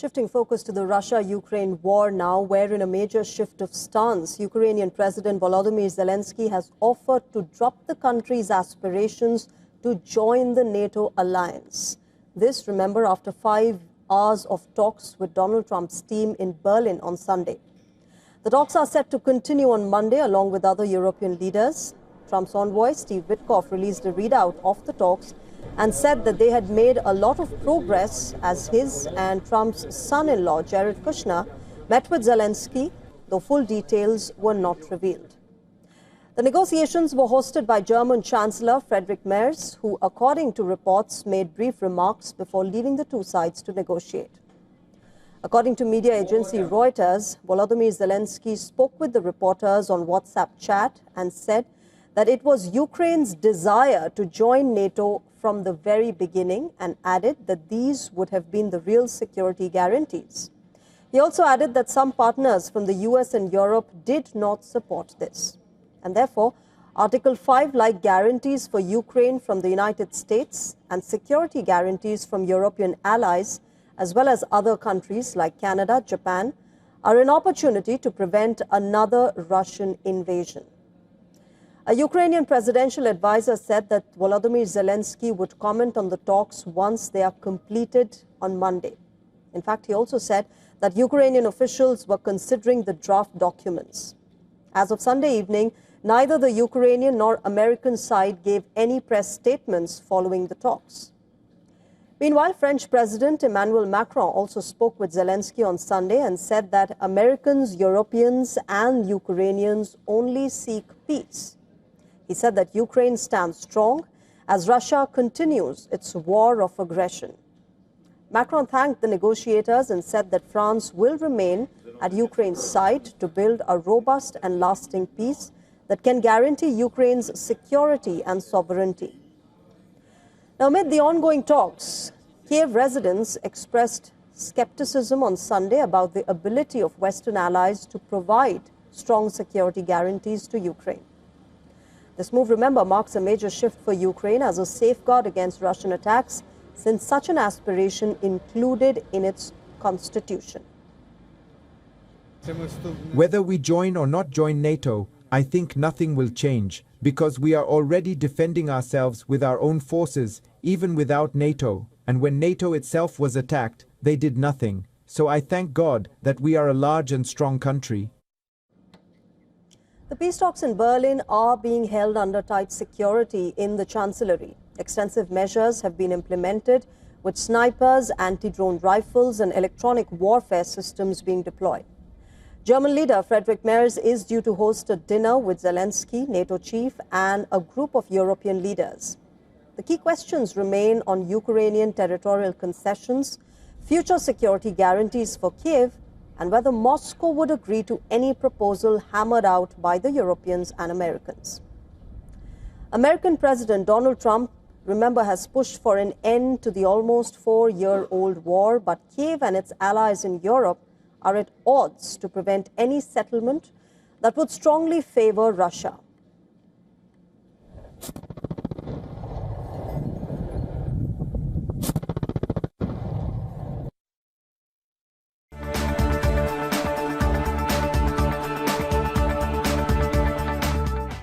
Shifting focus to the Russia-Ukraine war now, where in a major shift of stance, Ukrainian President Volodymyr Zelenskiy has offered to drop the country's aspirations to join the NATO alliance. This, remember, after 5 hours of talks with Donald Trump's team in Berlin on Sunday. The talks are set to continue on Monday along with other European leaders. Trump's envoy, Steve Witkoff, released a readout of the talks and said that they had made a lot of progress as his and Trump's son-in-law, Jared Kushner, met with Zelensky, though full details were not revealed. The negotiations were hosted by German Chancellor Friedrich Merz, who, according to reports, made brief remarks before leaving the two sides to negotiate. According to media agency Reuters, Volodymyr Zelenskiy spoke with the reporters on WhatsApp chat and said that it was Ukraine's desire to join NATO from the very beginning, and added that these would have been the real security guarantees. He also added that some partners from the US and Europe did not support this. And therefore, Article 5-like guarantees for Ukraine from the United States and security guarantees from European allies, as well as other countries like Canada, Japan, are an opportunity to prevent another Russian invasion. A Ukrainian presidential advisor said that Volodymyr Zelenskiy would comment on the talks once they are completed on Monday. In fact, he also said that Ukrainian officials were considering the draft documents. As of Sunday evening, neither the Ukrainian nor American side gave any press statements following the talks. Meanwhile, French President Emmanuel Macron also spoke with Zelensky on Sunday and said that Americans, Europeans, and Ukrainians only seek peace. He said that Ukraine stands strong as Russia continues its war of aggression. Macron thanked the negotiators and said that France will remain at Ukraine's side to build a robust and lasting peace that can guarantee Ukraine's security and sovereignty. Now, amid the ongoing talks, Kiev residents expressed skepticism on Sunday about the ability of Western allies to provide strong security guarantees to Ukraine. This move, remember, marks a major shift for Ukraine as a safeguard against Russian attacks, since such an aspiration included in its constitution. Whether we join or not join NATO, I think nothing will change, because we are already defending ourselves with our own forces, even without NATO. And when NATO itself was attacked, they did nothing. So I thank God that we are a large and strong country. The peace talks in Berlin are being held under tight security in the Chancellery. Extensive measures have been implemented, with snipers, anti-drone rifles, and electronic warfare systems being deployed. German leader Friedrich Merz is due to host a dinner with Zelensky, NATO chief, and a group of European leaders. The key questions remain on Ukrainian territorial concessions, future security guarantees for Kiev, and whether Moscow would agree to any proposal hammered out by the Europeans and Americans. American President Donald Trump, remember, has pushed for an end to the almost 4-year-old war, but Kiev and its allies in Europe are at odds to prevent any settlement that would strongly favor Russia.